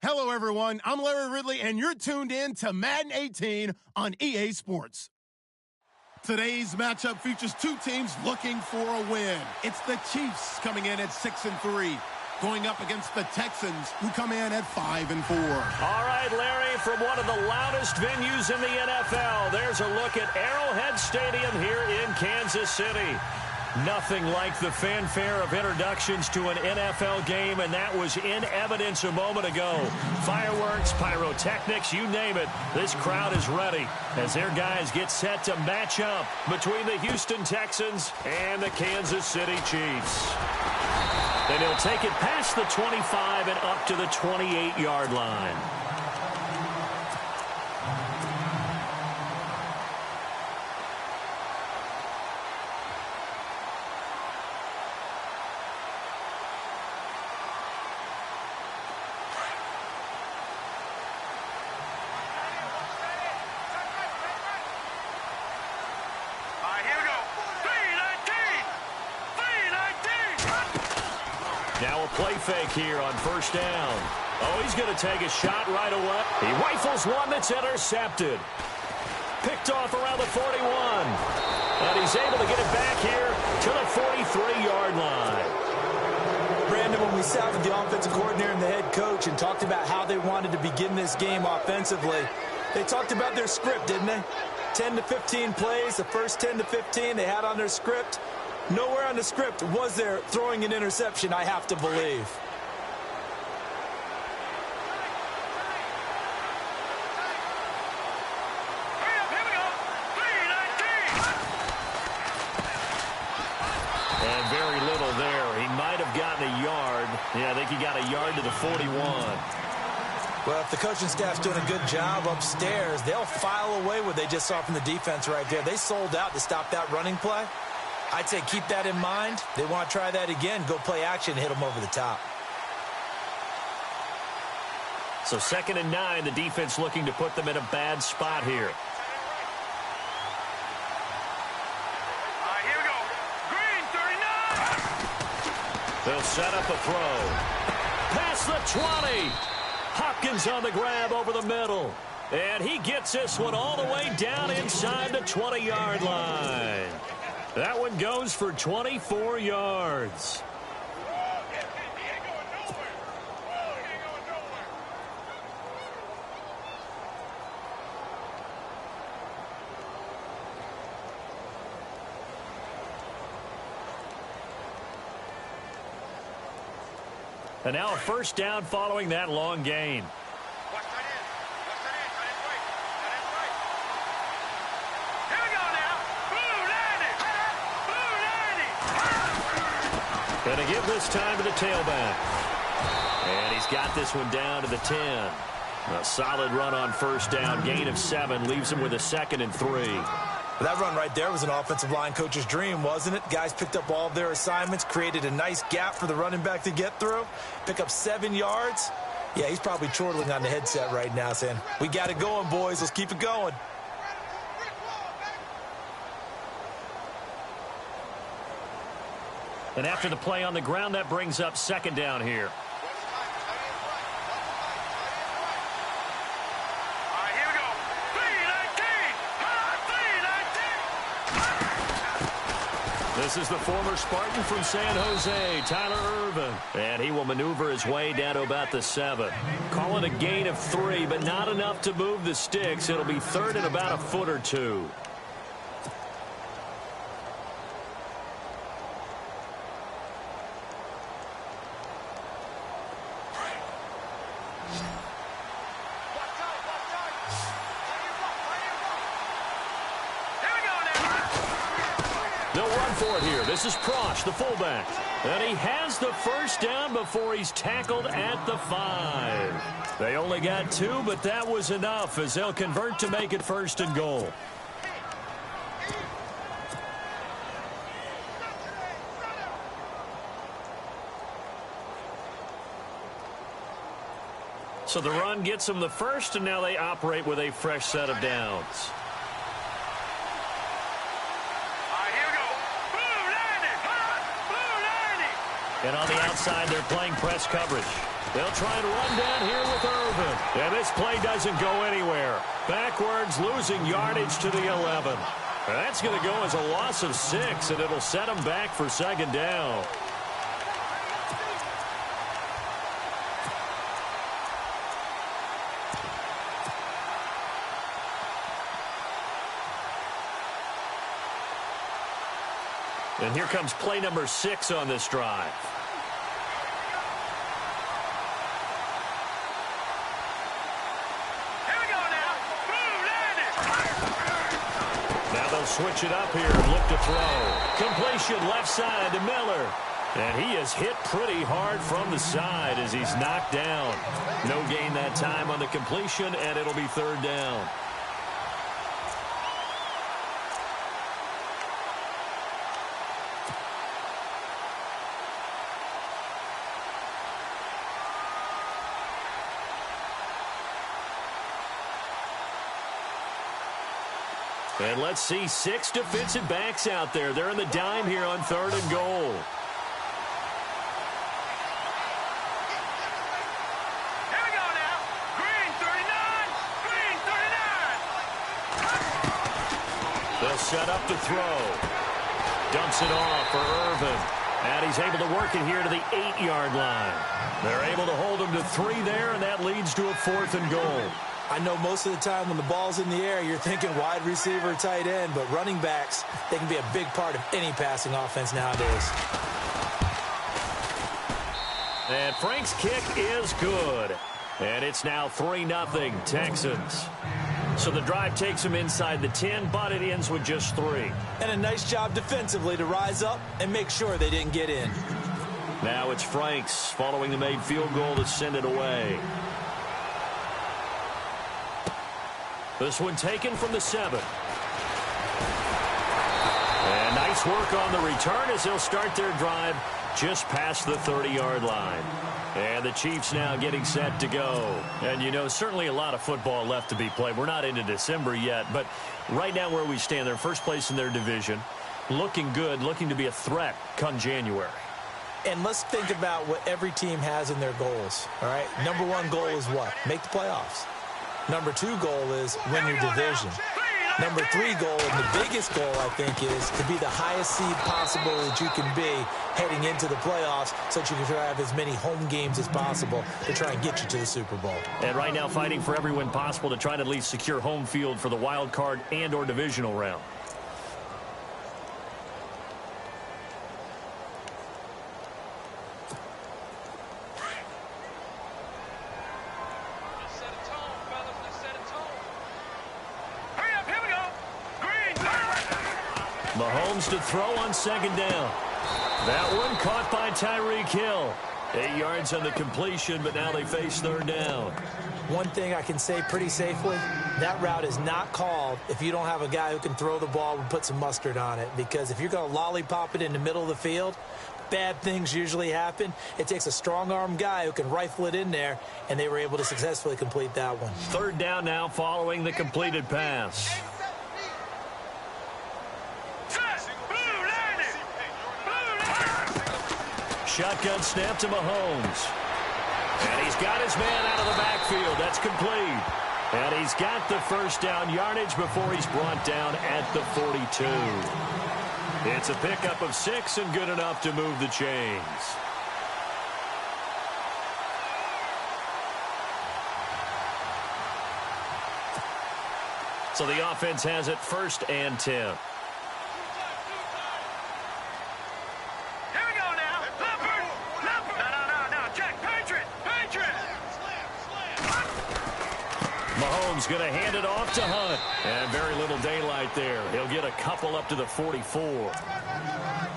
Hello, everyone. I'm Larry Ridley, and you're tuned in to Madden 18 on EA Sports. Today's matchup features two teams looking for a win. It's the Chiefs coming in at 6-3, going up against the Texans, who come in at 5-4. All right, Larry, from one of the loudest venues in the NFL, there's a look at Arrowhead Stadium here in Kansas City. Nothing like the fanfare of introductions to an NFL game, and that was in evidence a moment ago. Fireworks, pyrotechnics, you name it. This crowd is ready as their guys get set to match up between the Houston Texans and the Kansas City Chiefs. And he'll take it past the 25 and up to the 28-yard line. Now a play fake here on first down. Oh, he's going to take a shot right away. He rifles one that's intercepted. Picked off around the 41. And he's able to get it back here to the 43-yard line. Brandon, when we sat with the offensive coordinator and the head coach and talked about how they wanted to begin this game offensively, they talked about their script, didn't they? 10 to 15 plays, the first 10 to 15 they had on their script. Nowhere on the script was there throwing an interception, I have to believe. And very little there. He might have gotten a yard. Yeah, I think he got a yard to the 41. Well, if the coaching staff's doing a good job upstairs, they'll file away what they just saw from the defense right there. They sold out to stop that running play. I'd say keep that in mind. They want to try that again. Go play action and hit them over the top. So 2nd and 9, the defense looking to put them in a bad spot here. Here we go. Green, 39. They'll set up a throw. Past the 20. Hopkins on the grab over the middle. And he gets this one all the way down inside the 20-yard line. That one goes for 24 yards. And now a first down following that long gain. Going to give this time to the tailback. And he's got this one down to the 10. A solid run on first down. Gain of 7 leaves him with a 2nd and 3. That run right there was an offensive line coach's dream, wasn't it? Guys picked up all of their assignments, created a nice gap for the running back to get through, pick up 7 yards. Yeah, he's probably chortling on the headset right now saying, we got it going, boys. Let's keep it going. And after the play on the ground, that brings up 2nd down here. Here we go. 3-19. This is the former Spartan from San Jose, Tyler Irvin. And he will maneuver his way down to about the 7. Call it a gain of 3, but not enough to move the sticks. It'll be 3rd and about a foot or 2. This is Prosh, the fullback. And he has the first down before he's tackled at the 5. They only got 2, but that was enough as they'll convert to make it 1st and goal. So the run gets them the first, and now they operate with a fresh set of downs. And on the outside, they're playing press coverage. They'll try and run down here with Irvin. And this play doesn't go anywhere. Backwards, losing yardage to the 11. And that's going to go as a loss of 6, and it'll set them back for second down. And here comes play number 6 on this drive. Here we go now. Boom, landed. Now they'll switch it up here and look to throw. Completion left side to Miller. And he is hit pretty hard from the side as he's knocked down. No gain that time on the completion, and it'll be third down. And let's see 6 defensive backs out there. They're in the dime here on 3rd and goal. Here we go now. Green 39. Green 39. They'll set up to throw. Dumps it off for Irvin. And he's able to work it here to the 8-yard line. They're able to hold him to 3 there, and that leads to a 4th and goal. I know most of the time when the ball's in the air, you're thinking wide receiver, tight end, but running backs, they can be a big part of any passing offense nowadays. And Frank's kick is good. And it's now 3-0 Texans. So the drive takes them inside the 10, but it ends with just 3. And a nice job defensively to rise up and make sure they didn't get in. Now it's Franks following the made field goal to send it away. This one taken from the 7. And nice work on the return as they'll start their drive just past the 30-yard line. And the Chiefs now getting set to go. And, you know, certainly a lot of football left to be played. We're not into December yet, but right now where we stand, they're first place in their division. Looking good, looking to be a threat come January. And let's think about what every team has in their goals, all right? Number 1 goal is what? Make the playoffs. Number 2 goal is win your division. Number 3 goal, and the biggest goal, I think, is to be the highest seed possible that you can be heading into the playoffs so that you can try to have as many home games as possible to try and get you to the Super Bowl. And right now fighting for every win possible to try to at least secure home field for the wild card and or divisional round. Mahomes to throw on 2nd down. That one caught by Tyreek Hill. 8 yards on the completion, but now they face 3rd down. One thing I can say pretty safely, that route is not called if you don't have a guy who can throw the ball and put some mustard on it. Because if you're going to lollipop it in the middle of the field, bad things usually happen. It takes a strong-arm guy who can rifle it in there, and they were able to successfully complete that one. 3rd down now following the completed pass. Shotgun snap to Mahomes. And he's got his man out of the backfield. That's complete. And he's got the 1st down yardage before he's brought down at the 42. It's a pickup of 6 and good enough to move the chains. So the offense has it 1st and 10. Mahomes going to hand it off to Hunt. And very little daylight there. He'll get a couple up to the 44. Well,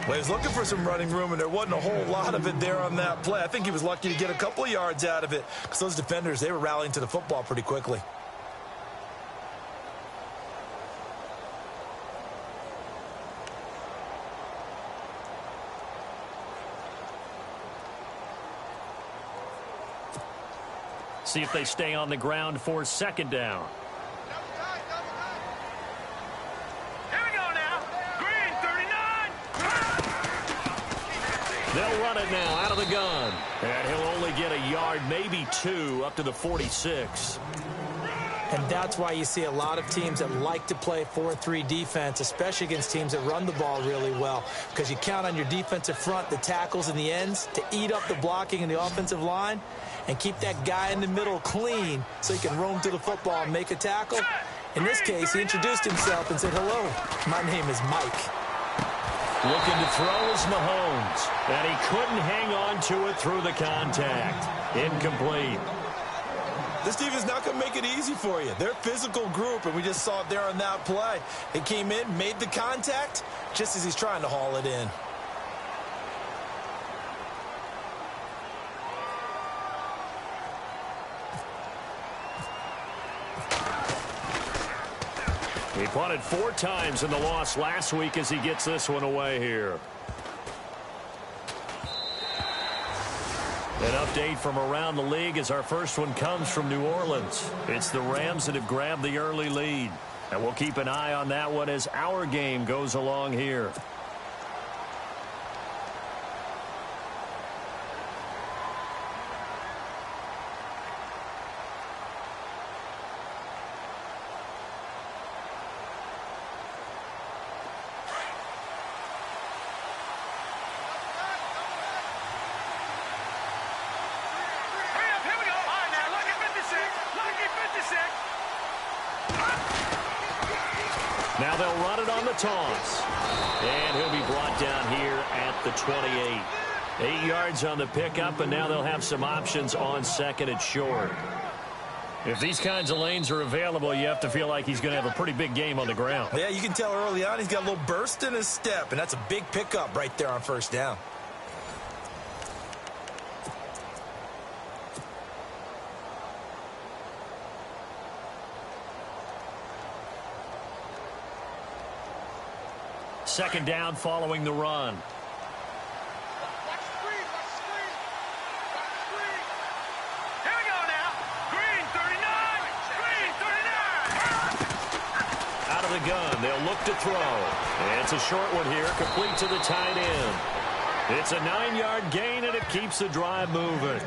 he was looking for some running room, and there wasn't a whole lot of it there on that play. I think he was lucky to get a couple of yards out of it because those defenders, they were rallying to the football pretty quickly. See if they stay on the ground for 2nd down. Here we go now. Green 39. They'll run it now out of the gun. And he'll only get a yard, maybe 2, up to the 46. And that's why you see a lot of teams that like to play 4-3 defense, especially against teams that run the ball really well, because you count on your defensive front, the tackles and the ends, to eat up the blocking in the offensive line and keep that guy in the middle clean so he can roam to the football and make a tackle. In this case, he introduced himself and said, "Hello, my name is Mike." Looking to throw is Mahomes, and he couldn't hang on to it through the contact. Incomplete. This defense is not going to make it easy for you. They're a physical group, and we just saw it there on that play. They came in, made the contact, just as he's trying to haul it in. He punted 4 times in the loss last week as he gets this one away here. An update from around the league as our first one comes from New Orleans. It's the Rams that have grabbed the early lead. And we'll keep an eye on that one as our game goes along here. Now they'll run it on the toss. And he'll be brought down here at the 28. 8 yards on the pickup, and now they'll have some options on second and short. If these kinds of lanes are available, you have to feel like he's going to have a pretty big game on the ground. Yeah, you can tell early on he's got a little burst in his step, and that's a big pickup right there on first down. Second down following the run. Here we go now. Green 39. Green 39. Out of the gun, they'll look to throw. And it's a short one here, complete to the tight end. It's a 9-yard gain, and it keeps the drive moving.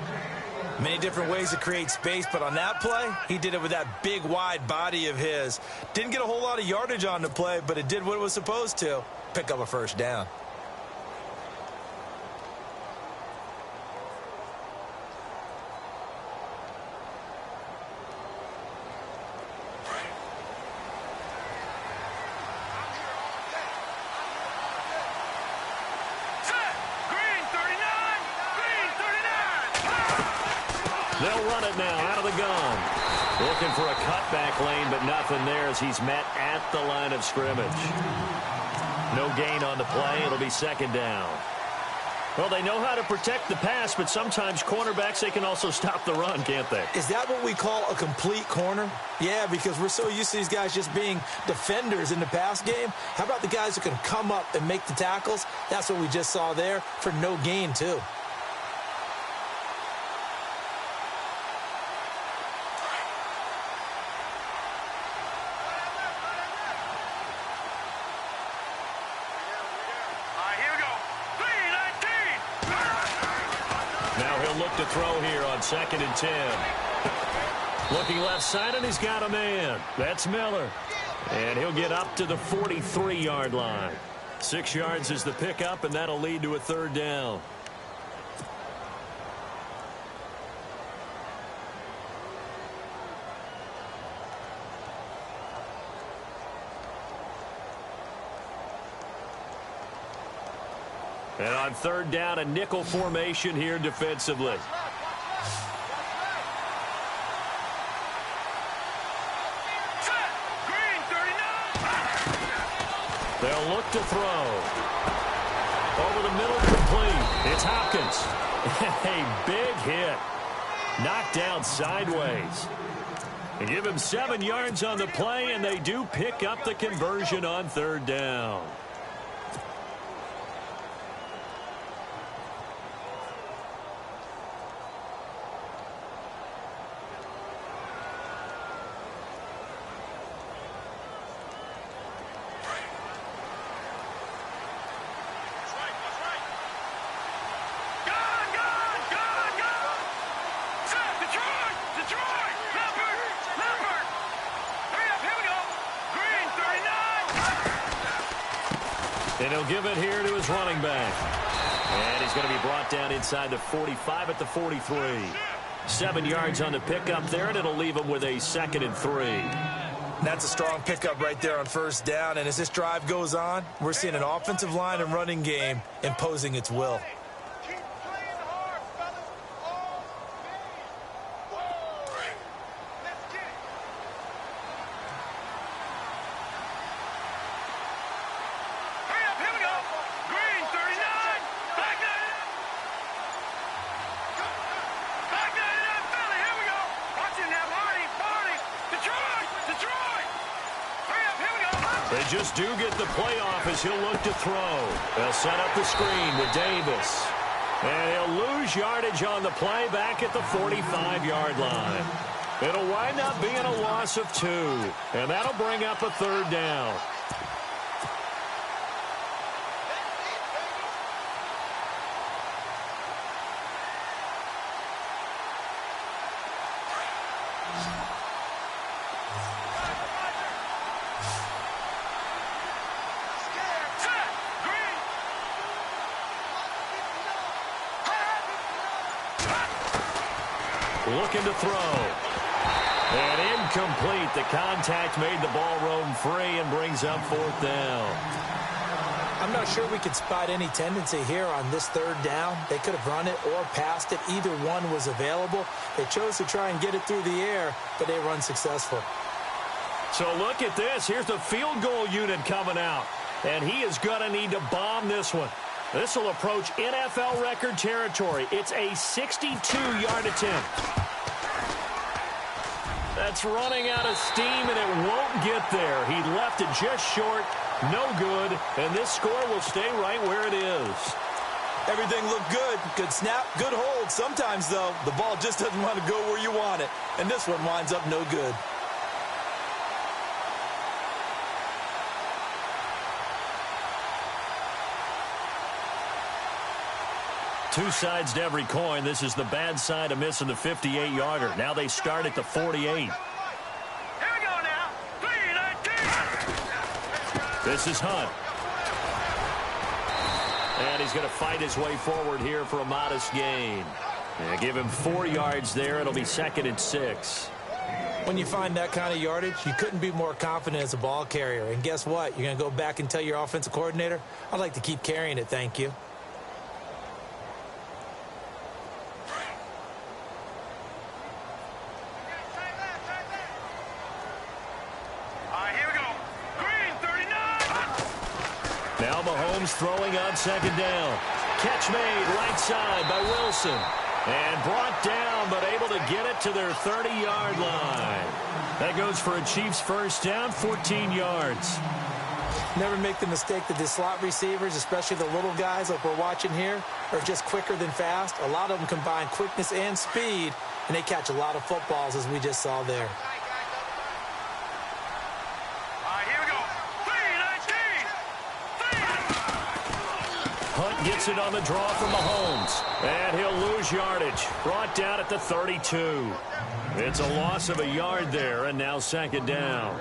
Many different ways to create space, but on that play, he did it with that big, wide body of his. Didn't get a whole lot of yardage on the play, but it did what it was supposed to. Pick up a first down. They'll run it now out of the gun. Looking for a cutback lane, but nothing there as he's met at the line of scrimmage. No gain on the play. It'll be second down. Well, they know how to protect the pass, but sometimes cornerbacks, they can also stop the run, can't they? Is that what we call a complete corner? Yeah, because we're so used to these guys just being defenders in the pass game. How about the guys who can come up and make the tackles? That's what we just saw there for no gain, too. To throw here on second and 10. Looking left side, and he's got a man. That's Miller. And he'll get up to the 43-yard line. 6 yards is the pickup, and that'll lead to a third down. And on third down, a nickel formation here defensively. They'll look to throw. Over the middle, complete. It's Hopkins. A big hit. Knocked down sideways. They give him 7 yards on the play, and they do pick up the conversion on third down. And he'll give it here to his running back. And he's going to be brought down inside the 45 at the 43. 7 yards on the pickup there, and it'll leave him with a 2nd and 3. That's a strong pickup right there on first down. And as this drive goes on, we're seeing an offensive line and running game imposing its will. They just do get the playoff as he'll look to throw. They'll set up the screen with Davis. And he'll lose yardage on the play back at the 45-yard line. It'll wind up being a loss of 2. And that'll bring up a 3rd down. Looking to throw. And incomplete. The contact made the ball roam free and brings up 4th down. I'm not sure we could spot any tendency here on this 3rd down. They could have run it or passed it. Either one was available. They chose to try and get it through the air, but they were unsuccessful. So look at this. Here's the field goal unit coming out. And he is going to need to bomb this one. This will approach NFL record territory. It's a 62-yard attempt. That's running out of steam, and it won't get there. He left it just short, no good, and this score will stay right where it is. Everything looked good. Good snap, good hold. Sometimes, though, the ball just doesn't want to go where you want it, and this one winds up no good. Two sides to every coin. This is the bad side of missing the 58-yarder. Now they start at the 48. Here we go now. 3-19. This is Hunt. And he's going to fight his way forward here for a modest gain. Yeah, give him 4 yards there. It'll be 2nd and 6. When you find that kind of yardage, you couldn't be more confident as a ball carrier. And guess what? You're going to go back and tell your offensive coordinator, I'd like to keep carrying it, thank you. Now Mahomes throwing on 2nd down. Catch made right side by Wilson. And brought down, but able to get it to their 30-yard line. That goes for a Chiefs 1st down, 14 yards. Never make the mistake that the slot receivers, especially the little guys like we're watching here, are just quicker than fast. A lot of them combine quickness and speed, and they catch a lot of footballs, as we just saw there. Hunt gets it on the draw from Mahomes. And he'll lose yardage. Brought down at the 32. It's a loss of a yard there, and now 2nd down.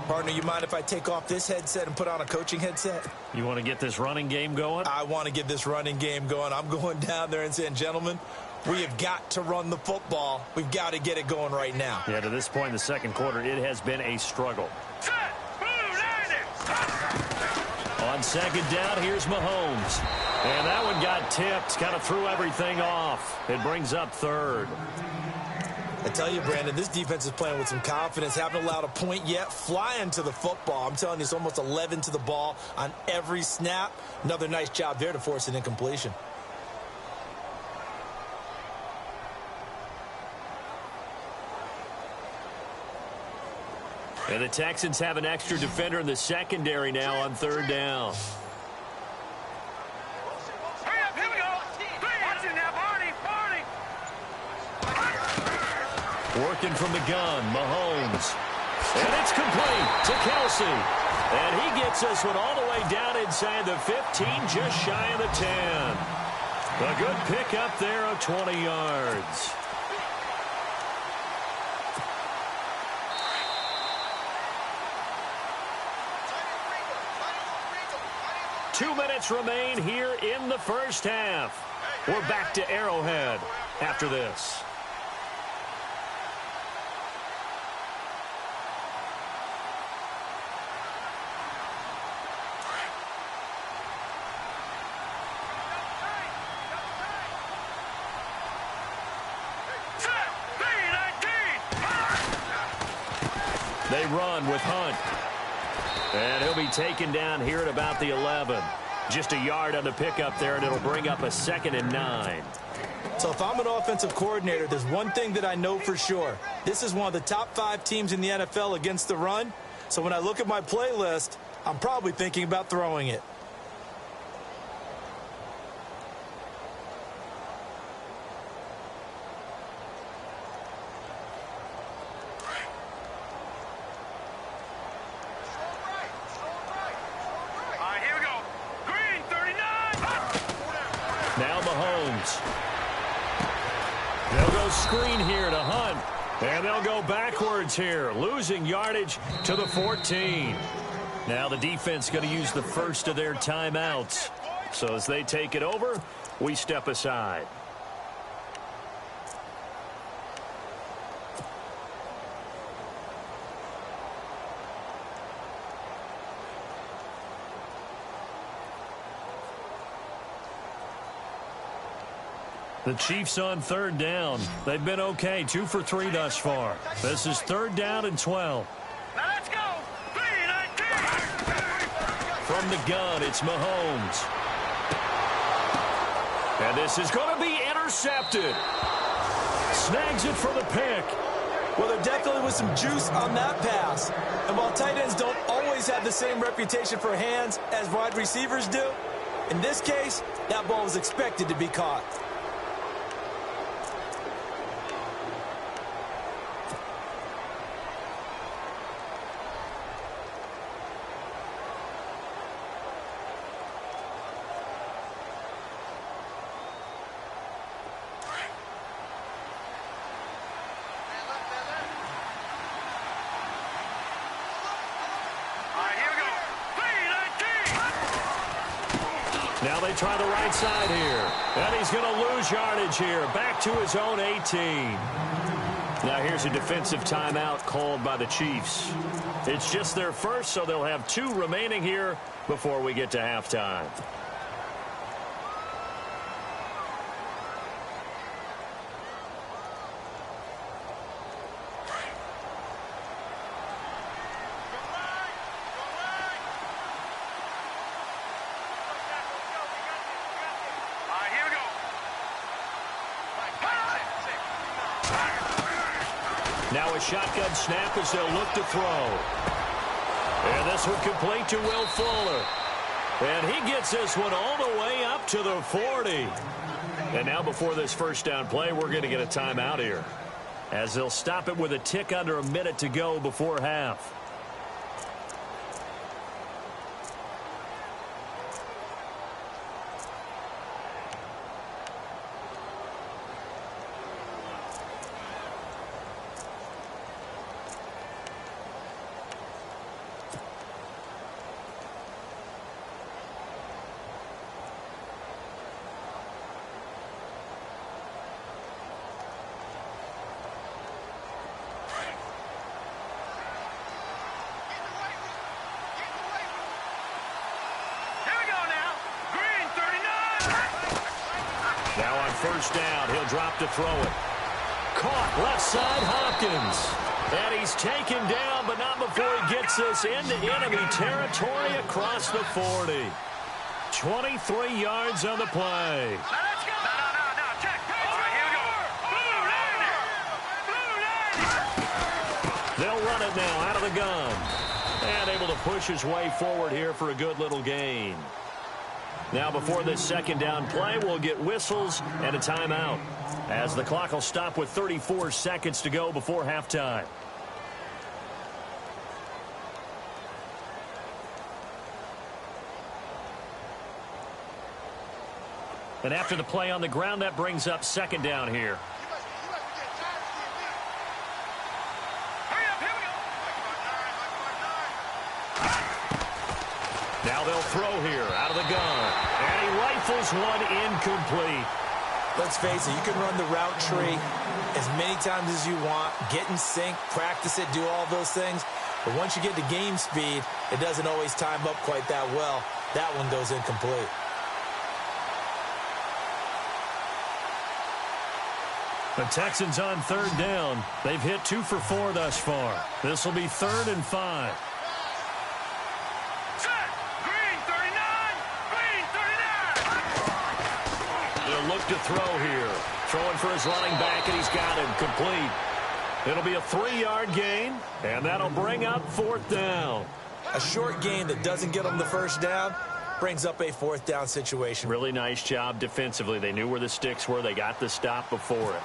Partner, you mind if I take off this headset and put on a coaching headset? You want to get this running game going? I want to get this running game going. I'm going down there and saying, gentlemen, we have got to run the football. We've got to get it going right now. Yeah, to this point in the 2nd quarter, it has been a struggle. On 2nd down, here's Mahomes. And that one got tipped, kind of threw everything off. It brings up 3rd. I tell you, Brandon, this defense is playing with some confidence. Haven't allowed a point yet. Flying to the football. I'm telling you, it's almost 11 to the ball on every snap. Another nice job there to force an incompletion. And the Texans have an extra defender in the secondary now on 3rd down. Hurry up, here we go. Watch it now, Barney. Working from the gun, Mahomes. And it's complete to Kelsey. And he gets this one all the way down inside the 15, just shy of the 10. A good pickup there of 20 yards. 2 minutes remain here in the first half. We're back to Arrowhead after this. They run with Hunt. And he'll be taken down here at about the 11. Just a yard on the pickup there, and it'll bring up a 2nd and 9. So if I'm an offensive coordinator, there's one thing that I know for sure. This is one of the top 5 teams in the NFL against the run. So when I look at my playlist, I'm probably thinking about throwing it. Now Mahomes. They'll go screen here to Hunt. And they'll go backwards here, losing yardage to the 14. Now the defense going to use the first of their timeouts. So as they take it over, we step aside. The Chiefs on 3rd down. They've been okay, 2 for 3 thus far. This is 3rd down and 12. Now let's go. 3-19. From the gun, it's Mahomes. And this is going to be intercepted. Snags it for the pick. Well, there definitely was some juice on that pass. And while tight ends don't always have the same reputation for hands as wide receivers do, in this case, that ball was expected to be caught. Now they try the right side here. And he's going to lose yardage here. Back to his own 18. Now here's a defensive timeout called by the Chiefs. It's just their first, so they'll have 2 remaining here before we get to halftime. Now a shotgun snap as they'll look to throw. And this one complete to Will Fuller. And he gets this one all the way up to the 40. And now before this first down play, we're going to get a timeout here, as they'll stop it with a tick under a minute to go before half. Now on first down, he'll drop to throw it. Caught left side, Hopkins. And he's taken down, but not before he gets this into enemy territory across the 40. 23 yards on the play. Let's go. No, check. All right, here we go. Blue 90. They'll run it now out of the gun. And able to push his way forward here for a good little gain. Now before this second down play, we'll get whistles and a timeout, as the clock will stop with 34 seconds to go before halftime. And after the play on the ground, that brings up second down here. Now they'll throw here out of the gun. And he rifles one incomplete. Let's face it, you can run the route tree as many times as you want, get in sync, practice it, do all those things. But once you get to game speed, it doesn't always time up quite that well. That one goes incomplete. The Texans on third down. They've hit 2 for 4 thus far. This will be 3rd and 5. Set. Green 39. Green 39. They'll look to throw here. Throwing for his running back, and he's got him complete. It'll be a 3-yard gain, and that'll bring up 4th down. A short gain that doesn't get them the first down brings up a 4th down situation. Really nice job defensively. They knew where the sticks were. They got the stop before it.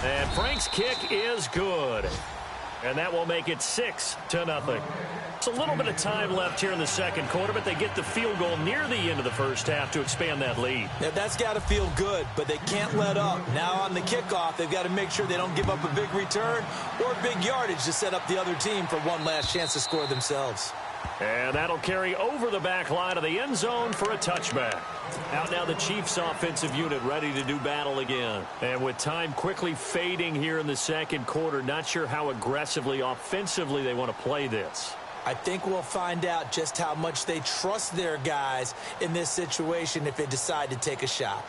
And Frank's kick is good. And that will make it 6-0. It's a little bit of time left here in the second quarter, but they get the field goal near the end of the first half to expand that lead. Now, that's got to feel good, but they can't let up. Now on the kickoff, they've got to make sure they don't give up a big return or big yardage to set up the other team for one last chance to score themselves. And that'll carry over the back line of the end zone for a touchback. Out now the Chiefs offensive unit ready to do battle again. And with time quickly fading here in the second quarter, not sure how aggressively, offensively they want to play this. I think we'll find out just how much they trust their guys in this situation if they decide to take a shot.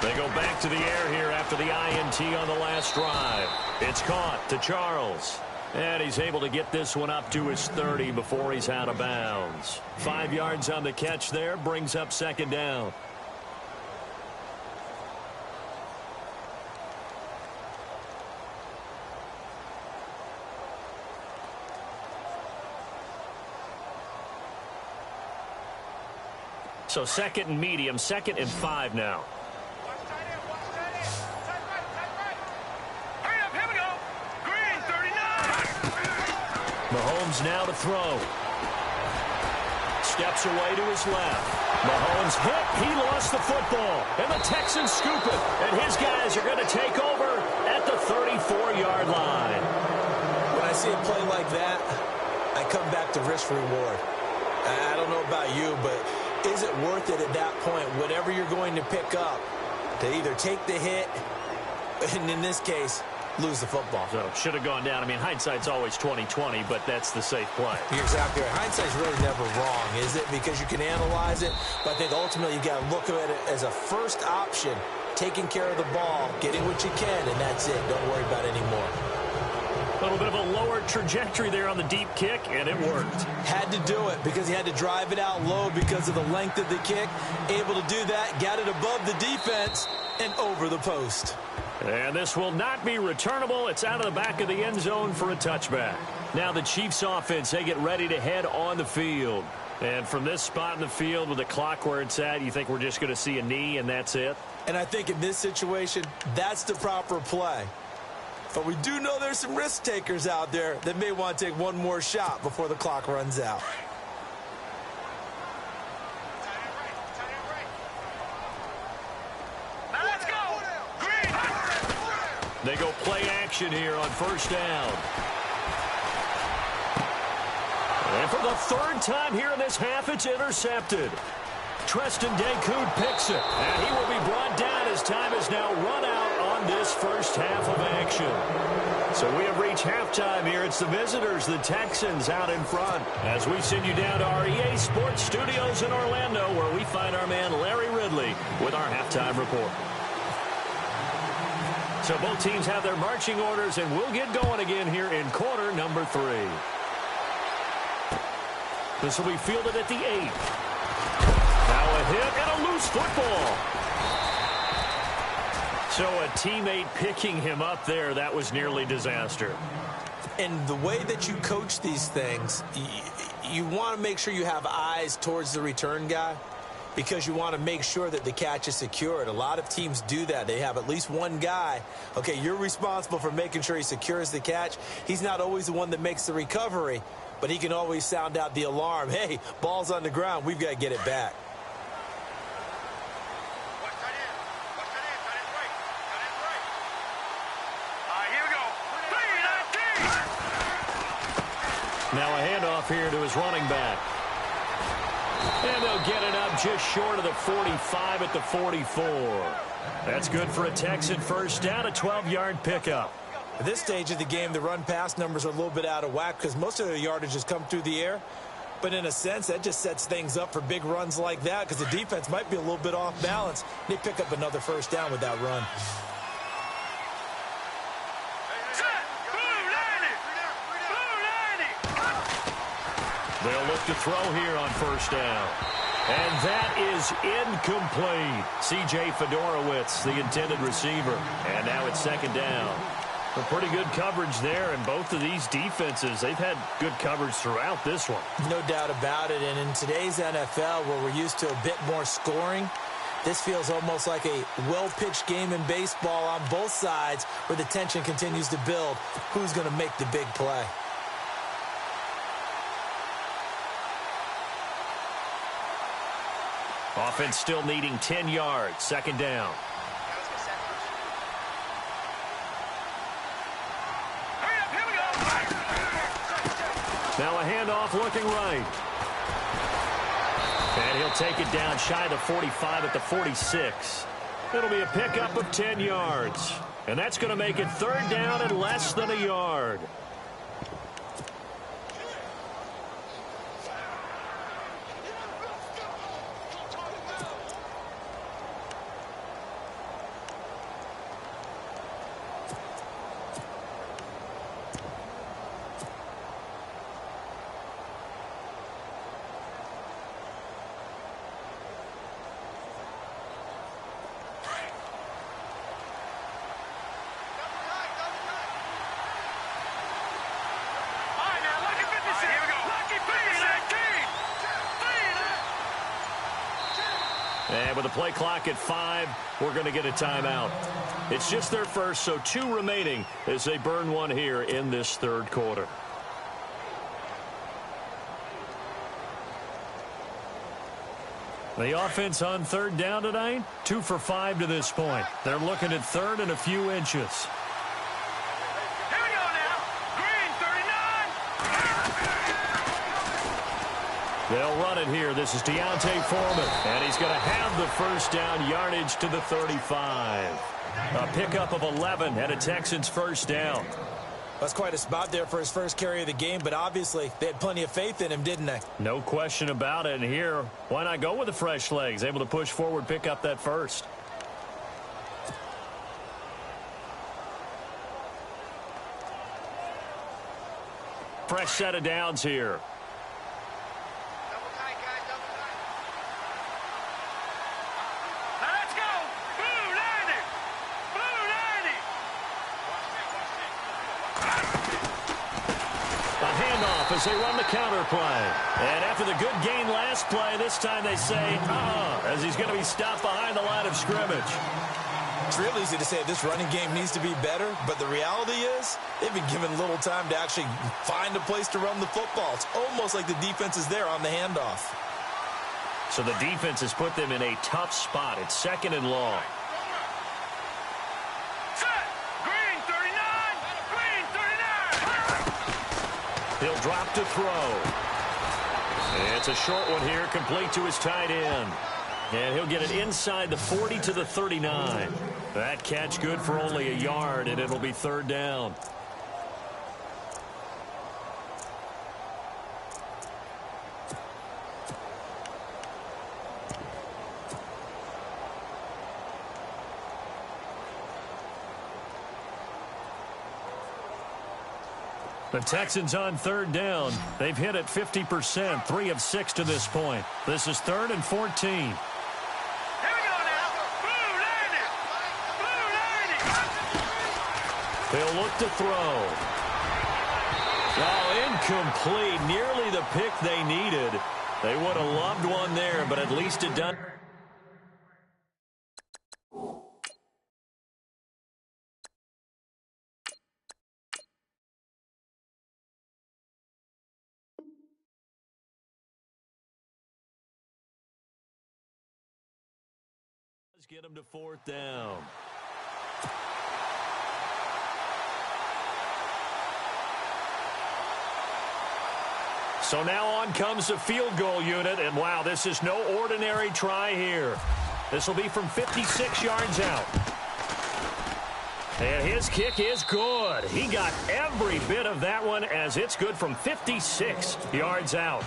They go back to the air here after the INT on the last drive. It's caught to Charles. And he's able to get this one up to his 30 before he's out of bounds. 5 yards on the catch there, brings up 2nd down. So 2nd and medium, 2nd and 5 now. Mahomes now to throw. Steps away to his left. Mahomes hit. He lost the football. And the Texans scoop it. And his guys are going to take over at the 34-yard line. When I see a play like that, I come back to risk-reward. I don't know about you, but is it worth it at that point, whatever you're going to pick up, to either take the hit, and in this case, lose the football? So should have gone down. I mean, hindsight's always 20/20, but that's the safe play. You're exactly right. Hindsight's really never wrong, is it? Because you can analyze it, but I think ultimately you got to look at it as a first option, taking care of the ball, getting what you can, and that's it. Don't worry about it anymore. A little bit of a lower trajectory there on the deep kick, and it worked. Had to do it because he had to drive it out low because of the length of the kick. Able to do that, got it above the defense, and over the post. And this will not be returnable. It's out of the back of the end zone for a touchback. Now the Chiefs offense, they get ready to head on the field. And from this spot in the field with the clock where it's at, you think we're just going to see a knee and that's it? And I think in this situation, that's the proper play. But we do know there's some risk takers out there that may want to take one more shot before the clock runs out. They go play action here on first down. And for the 3rd time here in this half, it's intercepted. Treston Decoud picks it. And he will be brought down as time is now run out on this first half of action. So we have reached halftime here. It's the visitors, the Texans, out in front. As we send you down to our EA Sports Studios in Orlando, where we find our man Larry Ridley with our halftime report. So both teams have their marching orders, and we'll get going again here in quarter number 3. This will be fielded at the 8. Now a hit and a loose football. So a teammate picking him up there, that was nearly disaster. And the way that you coach these things, you want to make sure you have eyes towards the return guy. because you want to make sure that the catch is secured. A lot of teams do that. They have at least one guy. Okay, you're responsible for making sure he secures the catch. He's not always the one that makes the recovery, but he can always sound out the alarm. Hey, ball's on the ground. We've got to get it back. Now a handoff here to his running back. And they'll get it up just short of the 45 at the 44. That's good for a Texan first down, a 12-yard pickup. At this stage of the game, the run-pass numbers are a little bit out of whack because most of their yardage has come through the air. But in a sense, that just sets things up for big runs like that because the defense might be a little bit off balance. They pick up another first down with that run. They'll look to throw here on first down. And that is incomplete. C.J. Fedorowicz, the intended receiver. And now it's second down. A pretty good coverage there, and both of these defenses, they've had good coverage throughout this one. No doubt about it, and in today's NFL, where we're used to a bit more scoring, this feels almost like a well-pitched game in baseball on both sides where the tension continues to build. Who's going to make the big play? Offense still needing 10 yards. Second down. Now a handoff looking right. And he'll take it down shy of the 45 at the 46. It'll be a pickup of 10 yards. And that's going to make it third down and less than a yard. And with the play clock at 5, we're going to get a timeout. It's just their first, so 2 remaining as they burn one here in this third quarter. The offense on third down tonight, 2 for 5 to this point. They're looking at third and a few inches. They'll run it here. This is Deontay Foreman, and he's going to have the first down, yardage to the 35. A pickup of 11 and a Texans first down. That's quite a spot there for his first carry of the game, but obviously they had plenty of faith in him, didn't they? No question about it. And here, why not go with the fresh legs? Able to push forward, pick up that first. Fresh set of downs here. As they run the counter play. And after the good gain last play, this time they say, as he's going to be stopped behind the line of scrimmage. It's real easy to say this running game needs to be better, but the reality is they've been given little time to actually find a place to run the football. It's almost like the defense is there on the handoff. So the defense has put them in a tough spot. It's second and long. He'll drop to throw. It's a short one here, complete to his tight end. And he'll get it inside the 40 to the 39. That catch good for only a yard, and it'll be third down. The Texans on third down. They've hit it 50%, 3 of 6 to this point. This is 3rd and 14. Here we go now. Blue landed. They'll look to throw. Oh, incomplete. Nearly the pick they needed. They would have loved one there, but at least it done. Let's get him to 4th down. So now on comes the field goal unit, and wow, this is no ordinary try here. This will be from 56 yards out. And his kick is good. He got every bit of that one as it's good from 56 yards out.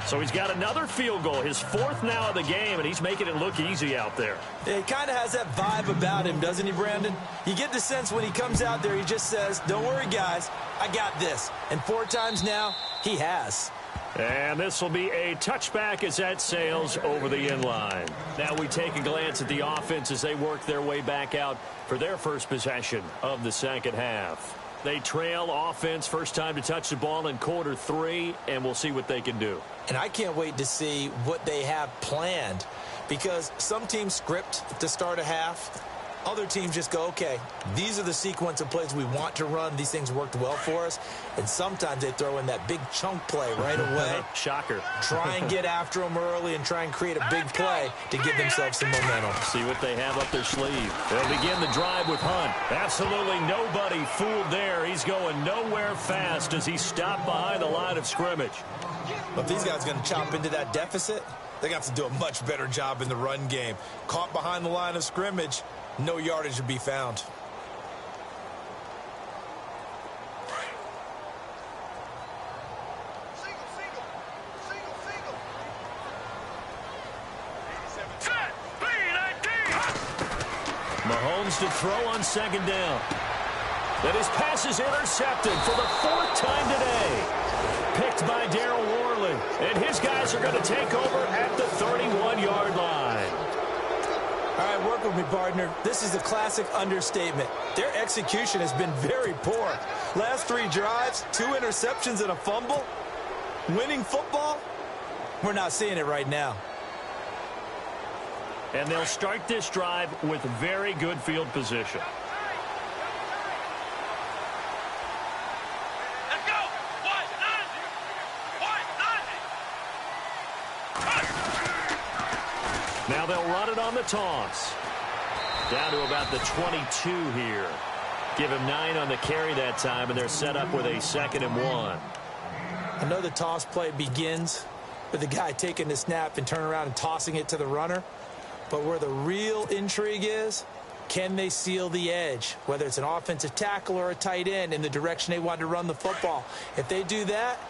So he's got another field goal, his 4th now of the game, and he's making it look easy out there. Yeah, he kind of has that vibe about him, doesn't he, Brandon? You get the sense when he comes out there, he just says, don't worry, guys, I got this. And 4 times now, he has. And this will be a touchback as that sails over the end line. Now we take a glance at the offense as they work their way back out for their first possession of the second half. They trail offense, first time to touch the ball in quarter 3, and we'll see what they can do. And I can't wait to see what they have planned, because some teams script to start a half. Other teams just go, okay, these are the sequence of plays we want to run. These things worked well for us. And sometimes they throw in that big chunk play right away. Shocker. Try and get after them early and try and create a big play to give themselves some momentum. See what they have up their sleeve. They'll begin the drive with Hunt. Absolutely nobody fooled there. He's going nowhere fast as he stopped behind the line of scrimmage. But if these guys are going to chop into that deficit, they're going to have to do a much better job in the run game. Caught behind the line of scrimmage, no yardage to be found. Mahomes to throw on 2nd down. Then his pass is intercepted for the 4th time today. Picked by Darryl Worley. And his guys are going to take over at the 31-yard line. All right, work with me, partner. This is a classic understatement. Their execution has been very poor. Last 3 drives, 2 interceptions and a fumble. Winning football? We're not seeing it right now. And they'll start this drive with very good field position. Let's go! Now they'll run it on the toss. Down to about the 22 here. Give him 9 on the carry that time, and they're set up with a 2nd and 1. I know the toss play begins with the guy taking the snap and turning around and tossing it to the runner. But where the real intrigue is, can they seal the edge, whether it's an offensive tackle or a tight end, in the direction they want to run the football? If they do that,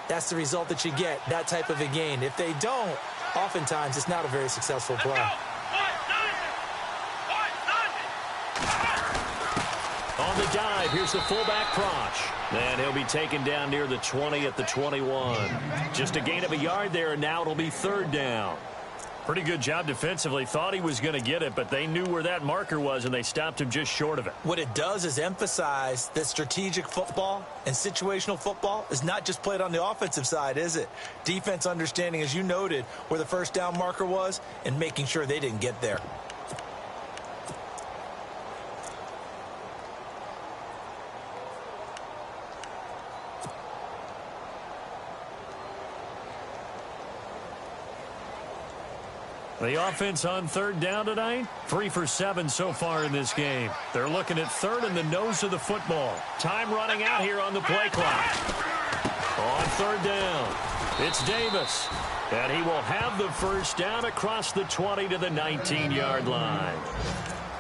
that's the result that you get, that type of a gain. If they don't, oftentimes it's not a very successful play. On the dive, here's the fullback Prosh. And he'll be taken down near the 20 at the 21. Just a gain of a yard there, and now it'll be 3rd down. Pretty good job defensively. Thought he was going to get it, but they knew where that marker was, and they stopped him just short of it. What it does is emphasize that strategic football and situational football is not just played on the offensive side, is it? Defense understanding, as you noted, where the 1st down marker was and making sure they didn't get there. The offense on 3rd down tonight, 3 for 7 so far in this game. They're looking at 3rd in the nose of the football. Time running out here on the play clock. On 3rd down, it's Davis. And he will have the 1st down across the 20 to the 19-yard line.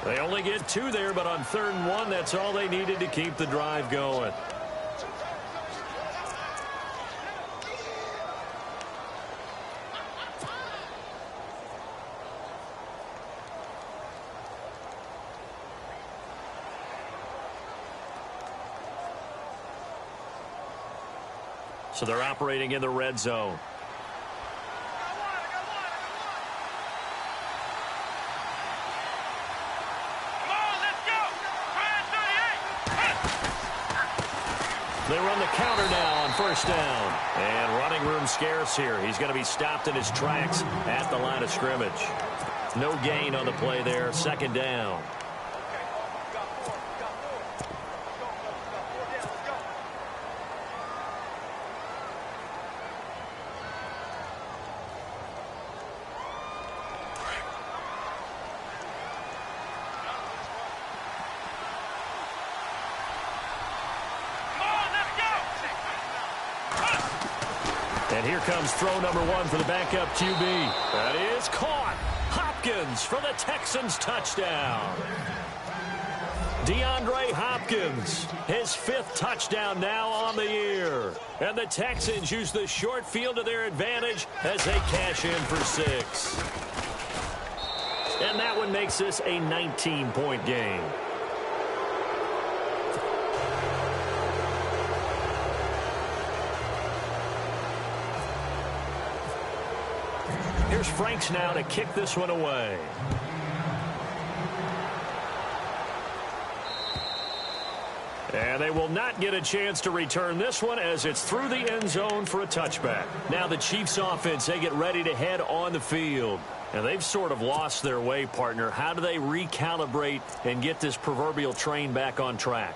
They only get 2 there, but on 3rd and 1, that's all they needed to keep the drive going. So they're operating in the red zone. They run the counter now on first down. And running room scarce here. He's going to be stopped in his tracks at the line of scrimmage. No gain on the play there. Second down. And here comes throw number one for the backup QB. That is caught. Hopkins for the Texans touchdown. DeAndre Hopkins, his 5th touchdown now on the year. And the Texans use the short field to their advantage as they cash in for 6. And that one makes this a 19-point game. Here's Franks now to kick this one away. And they will not get a chance to return this one as it's through the end zone for a touchback. Now the Chiefs offense, they get ready to head on the field. And they've sort of lost their way, partner. How do they recalibrate and get this proverbial train back on track?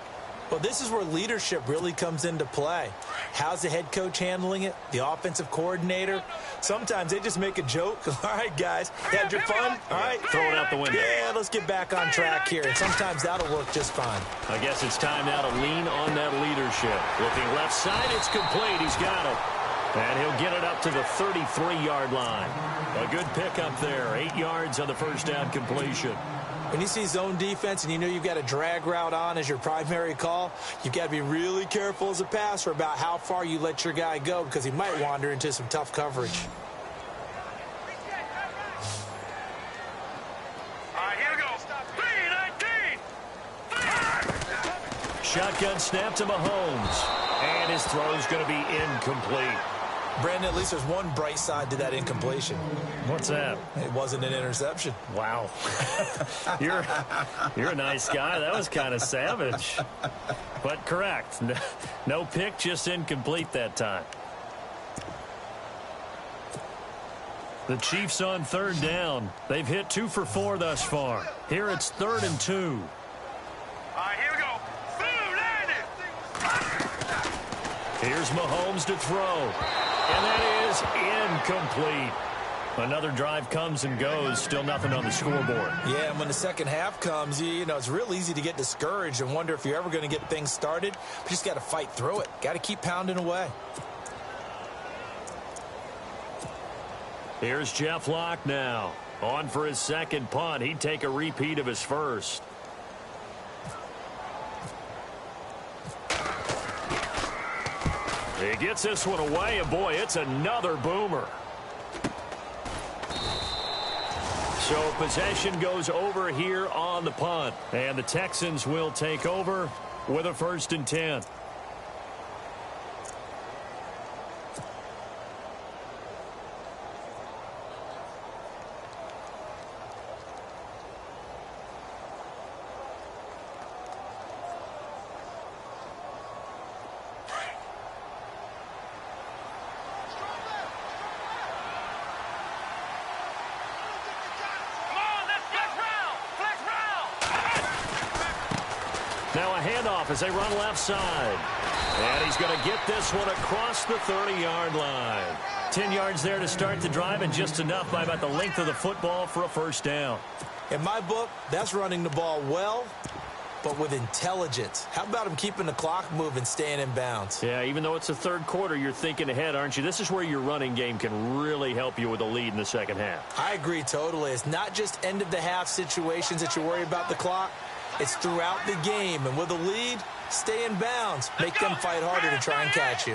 Well, this is where leadership really comes into play. How's the head coach handling it? The offensive coordinator? Sometimes they just make a joke. All right, guys, had your fun? All right. Throw it out the window. Yeah, let's get back on track here. And sometimes that'll work just fine. I guess it's time now to lean on that leadership. Looking left side, it's complete. He's got it. And he'll get it up to the 33-yard line. A good pickup there. 8 yards on the first down completion. When you see zone defense and you know you've got a drag route on as your primary call, you've got to be really careful as a passer about how far you let your guy go because he might wander into some tough coverage. All right, here we go. 3-19. Shotgun snap to Mahomes. And his throw is going to be incomplete. Brandon, at least there's one bright side to that incompletion. What's that? It wasn't an interception. Wow. You're a nice guy. That was kind of savage. But correct. No pick, just incomplete that time. The Chiefs on third down. They've hit 2 for 4 thus far. Here it's 3rd and 2. All right, here we go. Here's Mahomes to throw. And that is incomplete. Another drive comes and goes. Still nothing on the scoreboard. Yeah, and when the second half comes, you know, it's real easy to get discouraged and wonder if you're ever going to get things started. But you just got to fight through it. Got to keep pounding away. Here's Jeff Locke now. On for his second punt. He'd take a repeat of his first. He gets this one away, and boy, it's another boomer. So possession goes over here on the punt, and the Texans will take over with a 1st and 10. Now a handoff as they run left side. And he's going to get this one across the 30-yard line. 10 yards there to start the drive, and just enough by about the length of the football for a 1st down. In my book, that's running the ball well, but with intelligence. How about him keeping the clock moving, staying in bounds? Yeah, even though it's the 3rd quarter, you're thinking ahead, aren't you? This is where your running game can really help you with a lead in the second half. I agree totally. It's not just end-of-the-half situations that you worry about the clock. It's throughout the game, and with a lead, stay in bounds. Make them fight harder to try and catch you.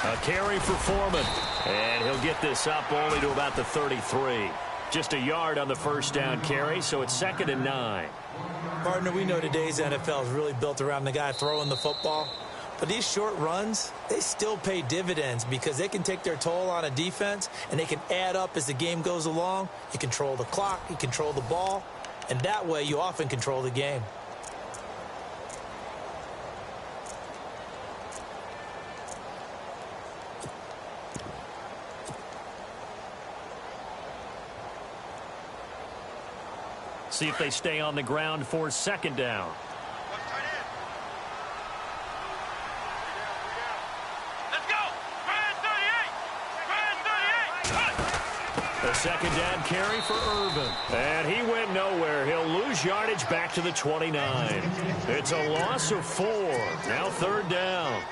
A carry for Foreman, and he'll get this up only to about the 33. Just a yard on the 1st down carry, so it's 2nd and 9. Partner, we know today's NFL is really built around the guy throwing the football. But these short runs, they still pay dividends because they can take their toll on a defense, and they can add up as the game goes along. You control the clock, you control the ball, and that way you often control the game. See if they stay on the ground for second down. Let's go! Brand 38! Brand 38! A second down carry for Irvin. And he went nowhere. He'll lose yardage back to the 29. It's a loss of 4. Now third down.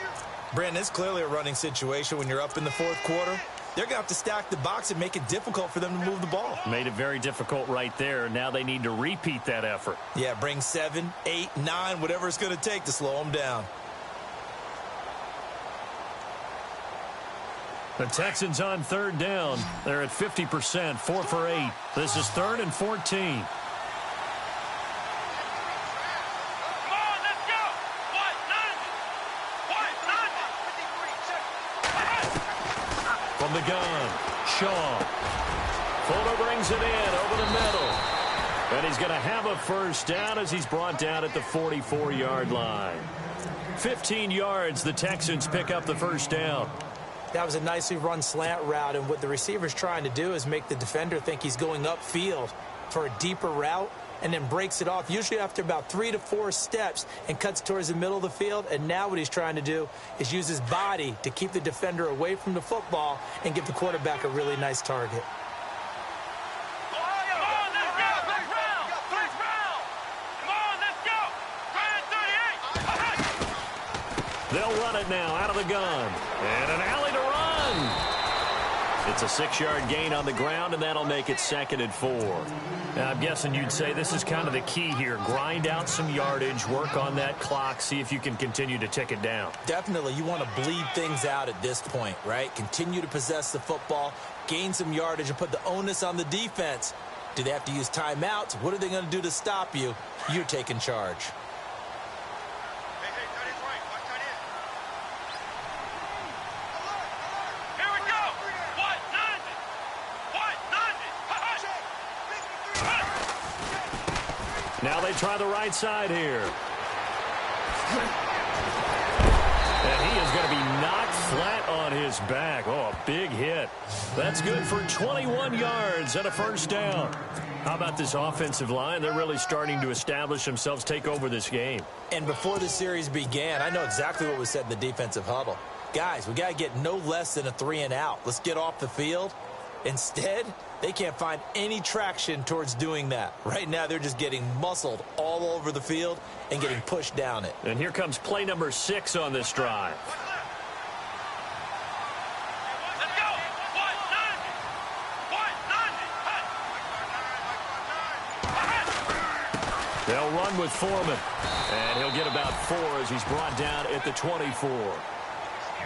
Brandon, it's clearly a running situation when you're up in the fourth quarter. They're going to have to stack the box and make it difficult for them to move the ball. Made it very difficult right there. Now they need to repeat that effort. Yeah, bring 7, 8, 9, whatever it's going to take to slow them down. The Texans on third down. They're at 50%, 4 for 8. This is 3rd and 14. From the gun, Shaw. Fuller brings it in over the middle. And he's going to have a first down as he's brought down at the 44-yard line. 15 yards, the Texans pick up the first down. That was a nicely run slant route, and what the receiver's trying to do is make the defender think he's going upfield for a deeper route, and then breaks it off, usually after about 3 to 4 steps, and cuts towards the middle of the field. And now what he's trying to do is use his body to keep the defender away from the football and give the quarterback a really nice target. They'll run it now out of the gun. And an alley to run. It's a 6-yard gain on the ground, and that'll make it 2nd and 4. Now, I'm guessing you'd say this is kind of the key here. Grind out some yardage, work on that clock, see if you can continue to tick it down. Definitely. You want to bleed things out at this point, right? Continue to possess the football, gain some yardage, and put the onus on the defense. Do they have to use timeouts? What are they going to do to stop you? You're taking charge. Now they try the right side here. And he is going to be knocked flat on his back. Oh, a big hit. That's good for 21 yards and a first down. How about this offensive line? They're really starting to establish themselves, take over this game. And before the series began, I know exactly what was said in the defensive huddle. Guys, we got to get no less than a 3 and out. Let's get off the field. Instead, they can't find any traction towards doing that. Right now, they're just getting muscled all over the field and getting pushed down it. And here comes play number 6 on this drive. Let's go! They'll run with Foreman. And he'll get about 4 as he's brought down at the 24.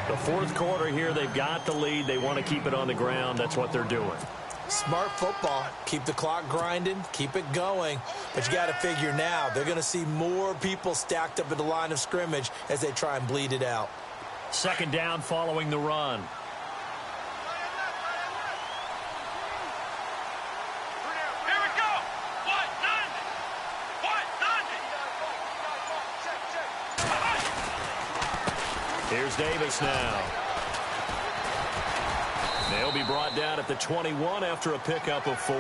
The fourth quarter here, they've got the lead. They want to keep it on the ground. That's what they're doing. Smart football. Keep the clock grinding. Keep it going. But you got to figure now, they're going to see more people stacked up at the line of scrimmage as they try and bleed it out. Second down following the run. Here we go! Here's Davis now. They'll be brought down at the 21 after a pickup of 4.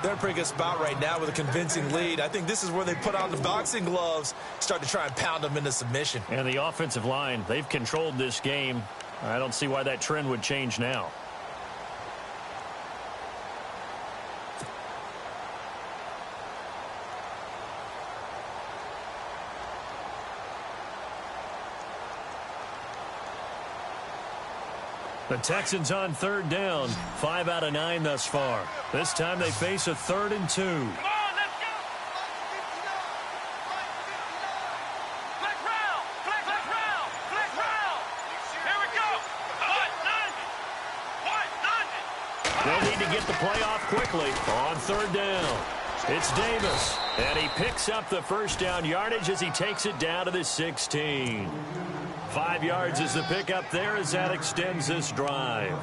They're in a pretty good spot right now with a convincing lead. I think this is where they put on the boxing gloves, start to try and pound them into submission. And the offensive line, they've controlled this game. I don't see why that trend would change now. The Texans on third down. 5 out of 9 thus far. This time they face a 3rd and 2. Come on, let's go! Flex round! Flex round! Flex round! Here we go! They'll need to get the play off quickly on third down. It's Davis, and he picks up the first down yardage as he takes it down to the 16. 5 yards is the pickup there as that extends this drive.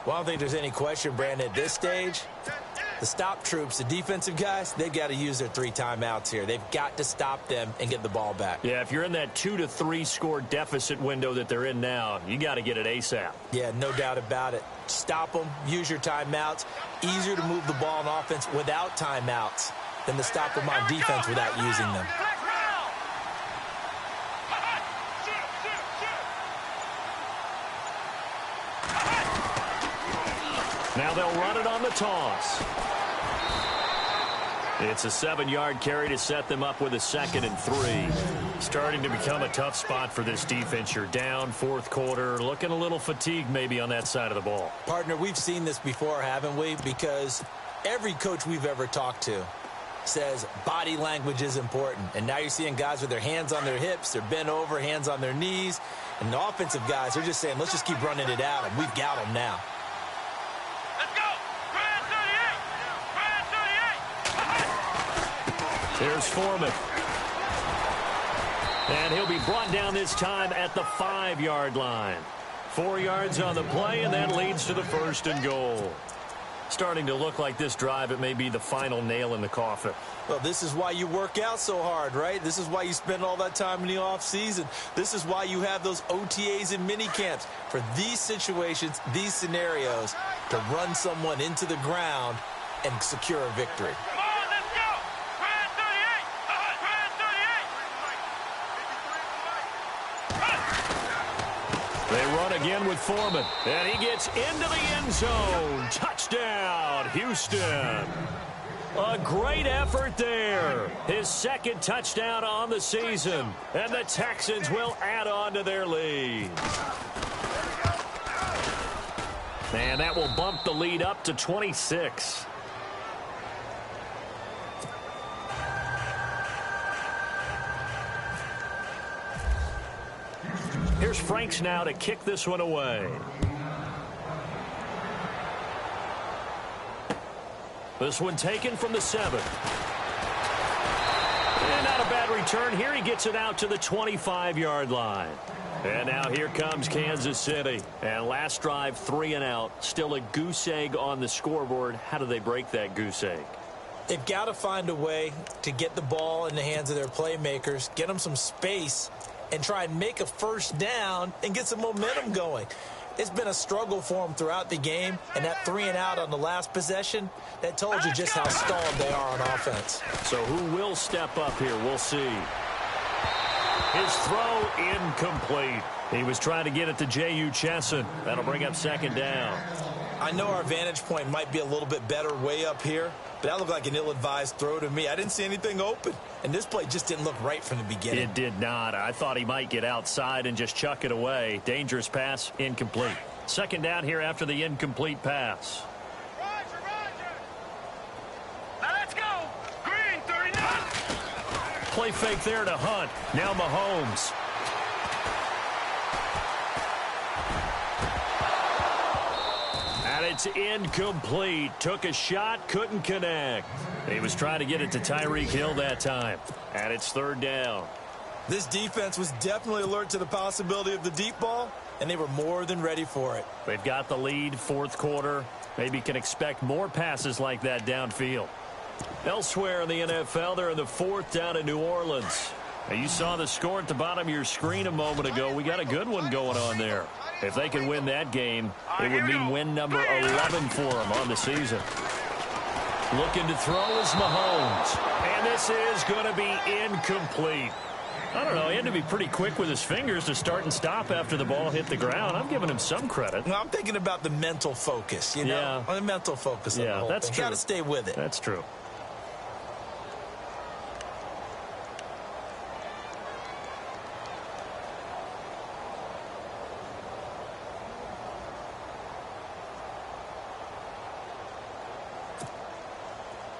Well, I don't think there's any question, Brandon, at this stage, the The stop troops, the defensive guys, they've got to use their 3 timeouts here. They've got to stop them and get the ball back. Yeah, if you're in that 2 to 3 score deficit window that they're in now, you got to get it ASAP. Yeah, no doubt about it. Stop them, use your timeouts. Easier to move the ball on offense without timeouts than to stop them on defense without using them. Now they'll run it on the toss. It's a 7-yard carry to set them up with a 2nd and 3. Starting to become a tough spot for this defense. You're down 4th quarter, looking a little fatigued maybe on that side of the ball. Partner, we've seen this before, haven't we? Because every coach we've ever talked to says body language is important. And now you're seeing guys with their hands on their hips, they're bent over, hands on their knees. And the offensive guys, they're just saying, let's just keep running it at them. We've got them now. Here's Foreman. And he'll be brought down this time at the 5-yard line. 4 yards on the play, and that leads to the 1st and goal. Starting to look like this drive, it may be the final nail in the coffin. Well, this is why you work out so hard, right? This is why you spend all that time in the offseason. This is why you have those OTAs and mini camps. For these situations, these scenarios, to run someone into the ground and secure a victory. They run again with Foreman, and he gets into the end zone. Touchdown, Houston. A great effort there. His 2nd touchdown on the season, and the Texans will add on to their lead. And that will bump the lead up to 26. Here's Franks now to kick this one away. This one taken from the 7. And not a bad return here. He gets it out to the 25-yard line. And now here comes Kansas City. And last drive, 3 and out. Still a goose egg on the scoreboard. How do they break that goose egg? They've got to find a way to get the ball in the hands of their playmakers, get them some space, and try and make a 1st down and get some momentum going. It's been a struggle for them throughout the game, and that 3 and out on the last possession, that told you just how stalled they are on offense. So who will step up here? We'll see. His throw incomplete. He was trying to get it to J.U. Chesson. That'll bring up 2nd down. I know our vantage point might be a little bit better way up here, but that looked like an ill-advised throw to me. I didn't see anything open, and this play just didn't look right from the beginning. It did not. I thought he might get outside and just chuck it away. Dangerous pass, incomplete. 2nd down here after the incomplete pass. Now let's go. Green 39. Play fake there to Hunt. Now Mahomes. And it's incomplete. Took a shot, couldn't connect. He was trying to get it to Tyreek Hill that time. And it's 3rd down. This defense was definitely alert to the possibility of the deep ball, and they were more than ready for it. They've got the lead, 4th quarter. Maybe can expect more passes like that downfield. Elsewhere in the NFL, they're in the 4th down in New Orleans. Now, you saw the score at the bottom of your screen a moment ago. We got a good one going on there. If they can win that game, it would mean win number 11 for them on the season. Looking to throw is Mahomes. And this is going to be incomplete. I don't know. He had to be pretty quick with his fingers to start and stop after the ball hit the ground. I'm giving him some credit. No, I'm thinking about the mental focus, you know? Yeah. The mental focus on the whole that's thing. true. Got to stay with it. That's true.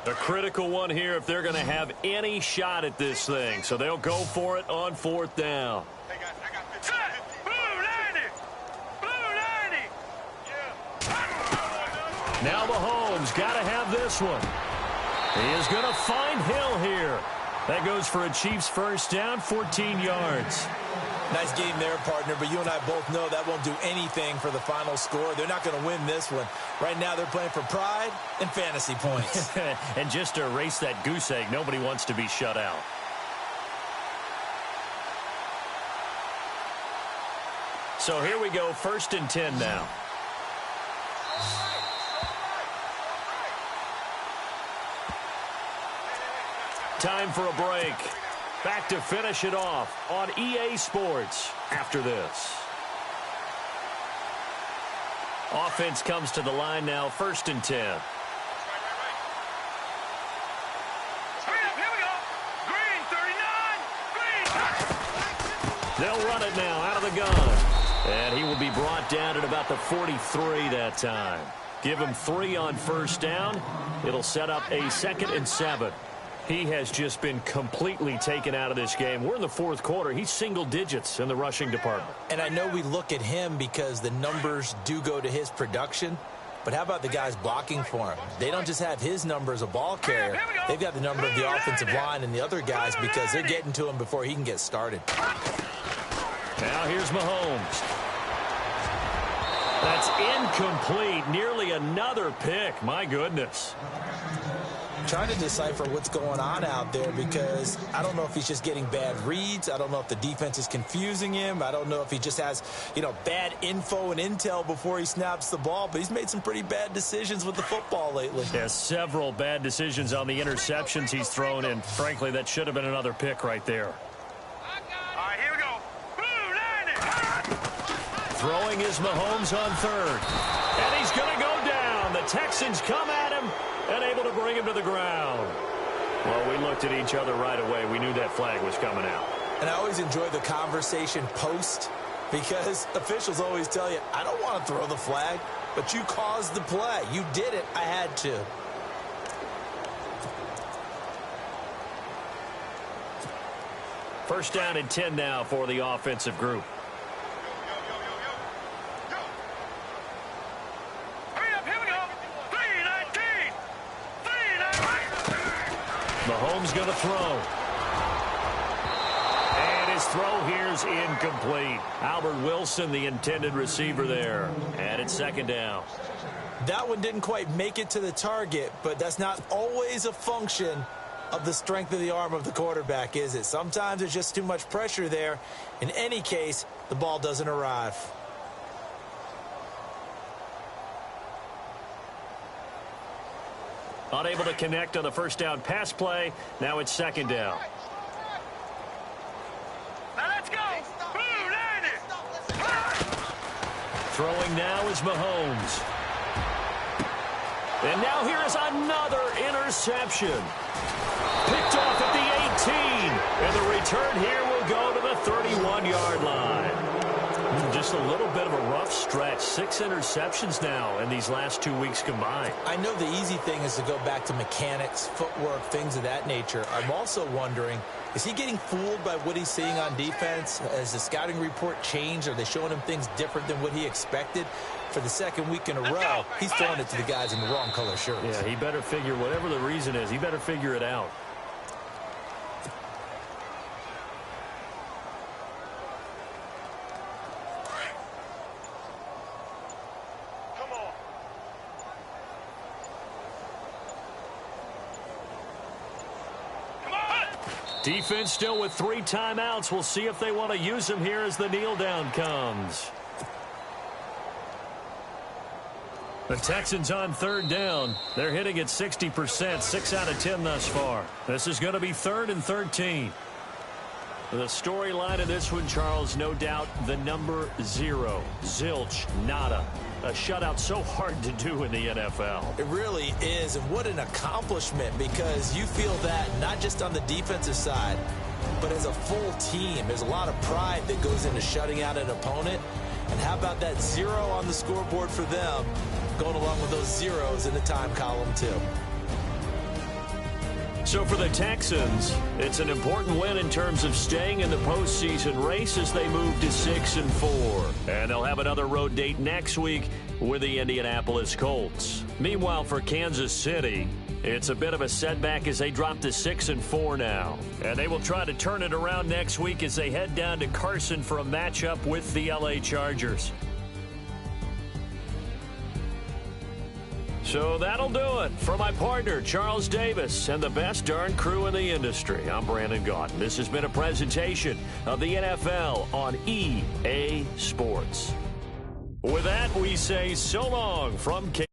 A critical one here if they're going to have any shot at this thing. So they'll go for it on 4th down. Now Mahomes got to have this one. He is going to find Hill here. That goes for a Chiefs 1st down, 14 yards. Nice game there, partner, but you and I both know that won't do anything for the final score. They're not going to win this one. Right now they're playing for pride and fantasy points. And just to erase that goose egg, nobody wants to be shut out. So here we go, 1st and 10 now. Time for a break. Back to finish it off on EA Sports after this. Offense comes to the line now, 1st and 10. Here we go. Green, 39. Green. They'll run it now out of the gun. And he will be brought down at about the 43 that time. Give him 3 on 1st down. It'll set up a 2nd and 7. He has just been completely taken out of this game. We're in the 4th quarter. He's single digits in the rushing department. And I know we look at him because the numbers do go to his production. But how about the guys blocking for him? They don't just have his number as a ball carrier. They've got the number of the offensive line and the other guys because they're getting to him before he can get started. Now here's Mahomes. That's incomplete. Nearly another pick. My goodness. Trying to decipher what's going on out there because I don't know if he's just getting bad reads. I don't know if the defense is confusing him. I don't know if he just has, bad info and intel before he snaps the ball. But he's made some pretty bad decisions with the football lately. Yeah, several bad decisions on the interceptions he's thrown in. Frankly, that should have been another pick right there. All right, here we go. Boom, Throwing is Mahomes on 3rd. And he's going to go down. The Texans come at him and able to bring him to the ground. Well, we looked at each other right away. We knew that flag was coming out. And I always enjoy the conversation post because officials always tell you, I don't want to throw the flag, but you caused the play. You did it. I had to. First down and 10 now for the offensive group. Mahomes going to throw. And his throw here is incomplete. Albert Wilson, the intended receiver there. And it's 2nd down. That one didn't quite make it to the target, but that's not always a function of the strength of the arm of the quarterback, is it? Sometimes there's just too much pressure there. In any case, the ball doesn't arrive. Unable to connect on the 1st down pass play. Now it's 2nd down. Now let's go. Boom, land it. Throwing now is Mahomes. And now here is another interception. Picked off at the 18. And the return here will go to the 31-yard line. Just a little bit of a rough stretch. 6 interceptions now in these last 2 weeks combined. I know the easy thing is to go back to mechanics, footwork, things of that nature. I'm also wondering, is he getting fooled by what he's seeing on defense? Has the scouting report changed? Are they showing him things different than what he expected? For the 2nd week in a row, he's throwing it to the guys in the wrong color shirts. Yeah, he better figure, whatever the reason is, he better figure it out. Defense still with 3 timeouts. We'll see if they want to use them here as the kneel down comes. The Texans on 3rd down. They're hitting at 60%, 6 out of 10 thus far. This is going to be 3rd and 13. The storyline of this one, Charles, no doubt the number 0. Zilch, nada. A shutout so hard to do in the NFL. It really is, and what an accomplishment, because you feel that not just on the defensive side, but as a full team. There's a lot of pride that goes into shutting out an opponent. And how about that 0 on the scoreboard for them, going along with those zeros in the time column too. So for the Texans, it's an important win in terms of staying in the postseason race as they move to 6-4. And they'll have another road date next week with the Indianapolis Colts. Meanwhile, for Kansas City, it's a bit of a setback as they drop to 6-4 now. And they will try to turn it around next week as they head down to Carson for a matchup with the LA Chargers. So that'll do it. For my partner, Charles Davis, and the best darn crew in the industry, I'm Brandon Gaudin. This has been a presentation of the NFL on EA Sports. With that, we say so long from Kansas.